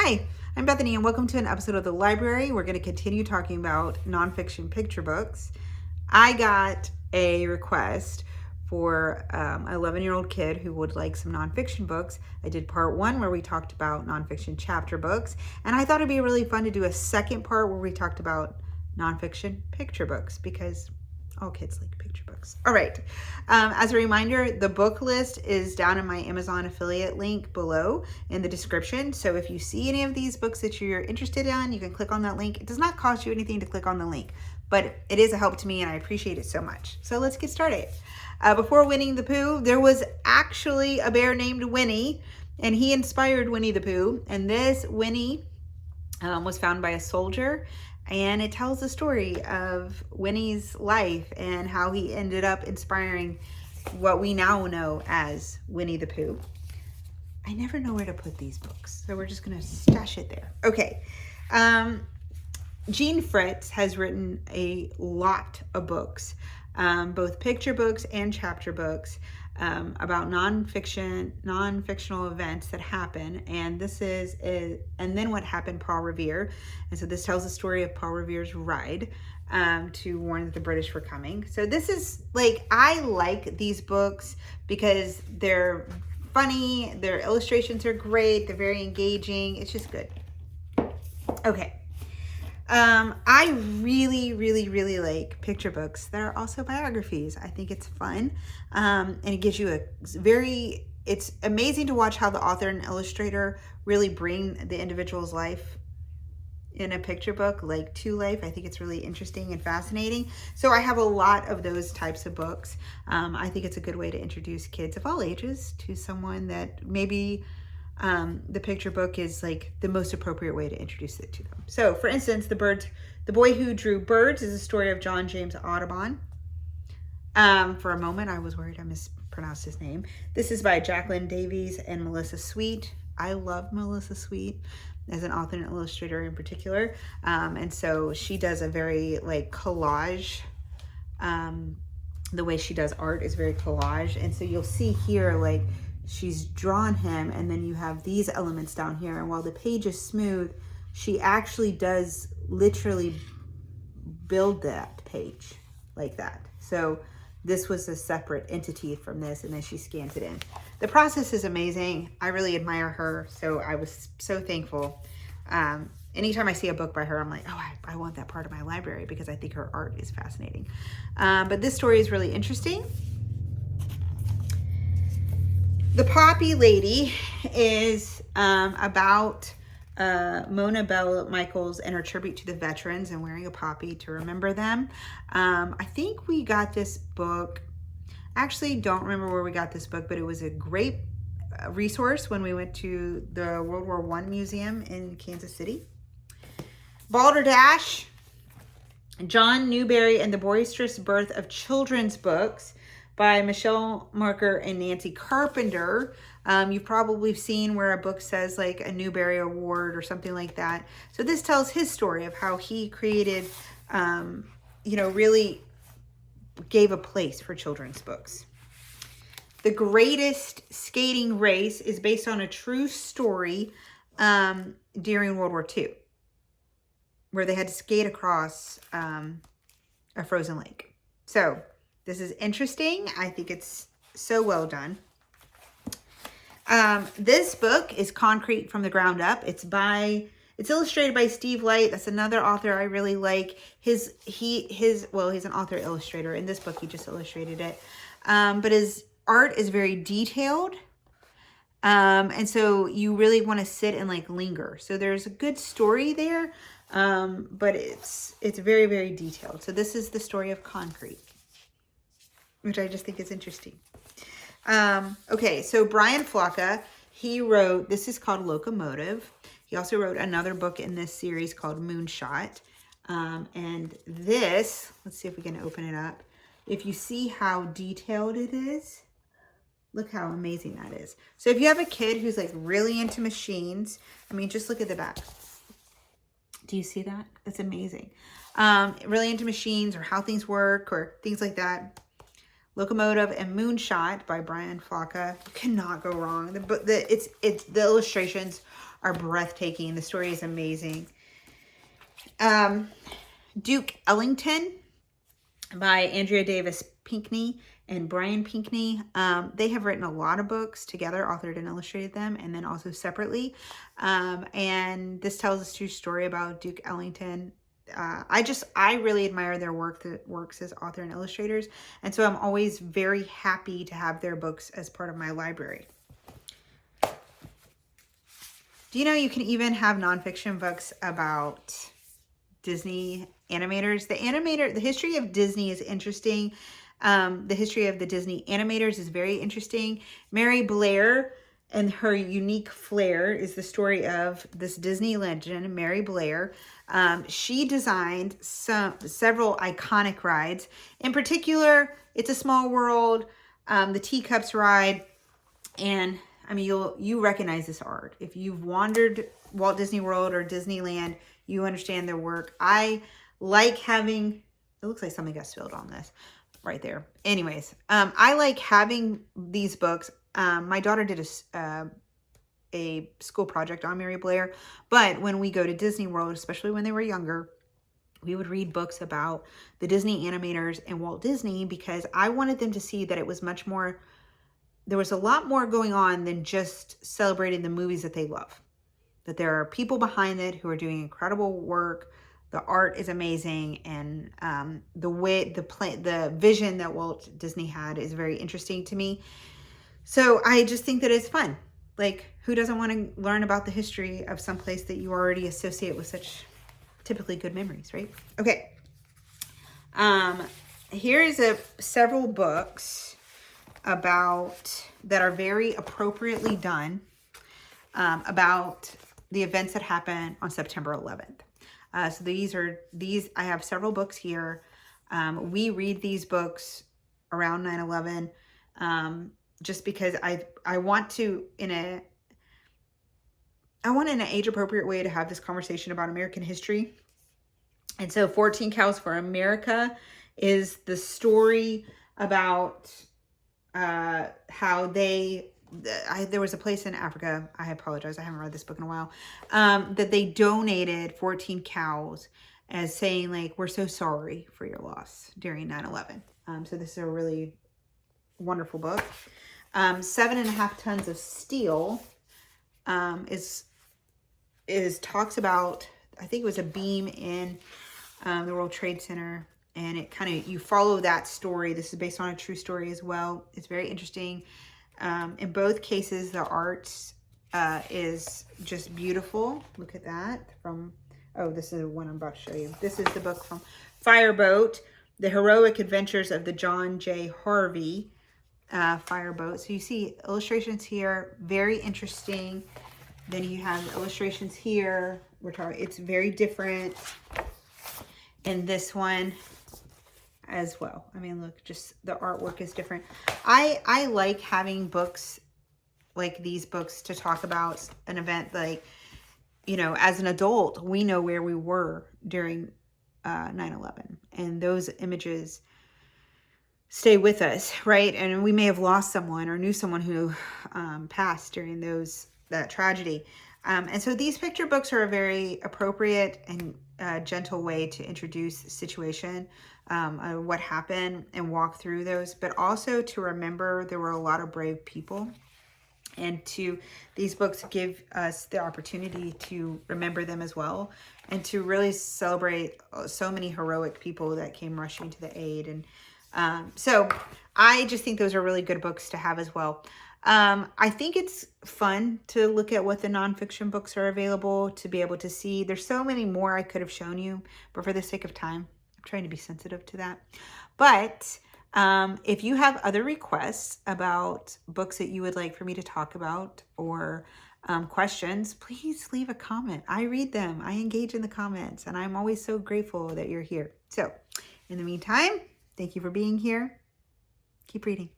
Hi, I'm Bethany and welcome to an episode of The Library. We're going to continue talking about nonfiction picture books. I got a request for an 11-year-old kid who would like some nonfiction books. I did part one where we talked about nonfiction chapter books, and I thought it'd be really fun to do a second part where we talked about nonfiction picture books because all kids like picture books. All right. As a reminder, the book list is down in my Amazon affiliate link below in the description. So if you see any of these books that you're interested in, you can click on that link. It does not cost you anything to click on the link, but it is a help to me and I appreciate it so much. So let's get started. Before Winnie the Pooh, there was actually a bear named Winnie, and he inspired Winnie the Pooh. And this Winnie was found by a soldier, and it tells the story of Winnie's life and how he ended up inspiring what we now know as Winnie the Pooh. I never know where to put these books, so we're just going to stash it there. Okay. Jean Fritz has written a lot of books, both picture books and chapter books, about non-fictional events that happen. And this is And Then What Happened, Paul Revere. And so this tells the story of Paul Revere's ride to warn that the British were coming. So this is I like these books because they're funny, their illustrations are great, they're very engaging. It's just good. Okay. I really like picture books that are also biographies. I think it's fun. And it gives you it's amazing to watch how the author and illustrator really bring the individual's life in a picture book, to life. I think it's really interesting and fascinating. So I have a lot of those types of books. I think it's a good way to introduce kids of all ages to someone that maybe the picture book is the most appropriate way to introduce it to them. So for instance, The Boy Who Drew Birds is a story of John James Audubon. For a moment, I was worried I mispronounced his name. This is by Jacqueline Davies and Melissa Sweet. I love Melissa Sweet as an author and illustrator in particular. And so she does a very collage. The way she does art is very collage. And so you'll see here, she's drawn him, and then you have these elements down here. And while the page is smooth, she actually does literally build that page like that. So this was a separate entity from this, and then she scans it in. The process is amazing. I really admire her, so I was so thankful. Anytime I see a book by her, I'm like, oh, I want that part of my library because I think her art is fascinating. But this story is really interesting. The Poppy Lady is about Mona Bell Michaels and her tribute to the veterans and wearing a poppy to remember them. I think we got this book. Actually, don't remember where we got this book, but it was a great resource when we went to the World War I Museum in Kansas City. Balderdash, John Newbery and the Boisterous Birth of Children's Books by Michelle Marker and Nancy Carpenter. You've probably seen where a book says a Newbery Award or something like that. So this tells his story of how he created, really gave a place for children's books. The Greatest Skating Race is based on a true story during World War II, where they had to skate across a frozen lake. So this is interesting. I think it's so well done. This book is Concrete from the Ground Up. It's illustrated by Steve Light. That's another author I really like. He's an author illustrator. In this book, he just illustrated it. But his art is very detailed. And so you really want to sit and linger. So there's a good story there. But it's very, very detailed. So this is the story of Concrete, which I just think is interesting. Okay, so Brian Flocka, he wrote, this is called Locomotive. He also wrote another book in this series called Moonshot. And this, let's see if we can open it up. If you see how detailed it is, look how amazing that is. So if you have a kid who's really into machines, just look at the back. Do you see that? That's amazing. Really into machines or how things work or things like that. Locomotive and Moonshot by Brian Flocka. You cannot go wrong. The illustrations are breathtaking. The story is amazing. Duke Ellington by Andrea Davis Pinkney and Brian Pinkney. They have written a lot of books together, authored and illustrated them, and then also separately. And this tells a true story about Duke Ellington. I really admire their work that works as author and illustrators. And so I'm always very happy to have their books as part of my library. Do you know you can even have nonfiction books about Disney animators? The history of Disney is interesting. The history of the Disney animators is very interesting. Mary Blair and her unique flair is the story of this Disney legend, Mary Blair. She designed several iconic rides. In particular, It's a Small World, the Teacups ride, and I mean, you recognize this art. If you've wandered Walt Disney World or Disneyland, you understand their work. I like having, it looks like something got spilled on this right there. Anyways, I like having these books. My daughter did a school project on Mary Blair, but when we go to Disney World, especially when they were younger, we would read books about the Disney animators and Walt Disney because I wanted them to see that it was much more, there was a lot more going on than just celebrating the movies that they love. That there are people behind it who are doing incredible work. The art is amazing, and the vision that Walt Disney had is very interesting to me. So I just think that it's fun. Like, who doesn't want to learn about the history of some place that you already associate with such typically good memories, right? Okay. Here's several books that are very appropriately done about the events that happened on September 11th. So these, I have several books here. We read these books around 9/11 just because I want to, in an age appropriate way to have this conversation about American history. And so 14 Cows for America is the story about how there was a place in Africa, I apologize, I haven't read this book in a while, that they donated 14 cows as saying, like, we're so sorry for your loss during 9/11. So this is a really wonderful book. 7.5 Tons of Steel talks about, I think it was a beam in the World Trade Center, and it kind of, you follow that story. This is based on a true story as well. It's very interesting. In both cases, the art is just beautiful. Look at that. This is the one I'm about to show you. This is the book from Fireboat, The Heroic Adventures of the John J. Harvey Fireboat. So you see illustrations here, very interesting. Then you have illustrations here. It's very different in this one as well. I mean, look, just the artwork is different. I like having books like these books to talk about an event. Like, you know, as an adult, we know where we were during 9/11, and those images stay with us, right? And we may have lost someone or knew someone who passed during that tragedy. And so these picture books are a very appropriate and gentle way to introduce the situation, what happened, and walk through those, but also to remember there were a lot of brave people. And these books give us the opportunity to remember them as well, and to really celebrate so many heroic people that came rushing to the aid. And so I just think those are really good books to have as well. I think it's fun to look at what the nonfiction books are available, to be able to see. There's so many more I could have shown you, but for the sake of time, I'm trying to be sensitive to that. But if you have other requests about books that you would like for me to talk about, or questions, please leave a comment. I read them. I engage in the comments, and I'm always so grateful that you're here. So in the meantime, thank you for being here. Keep reading.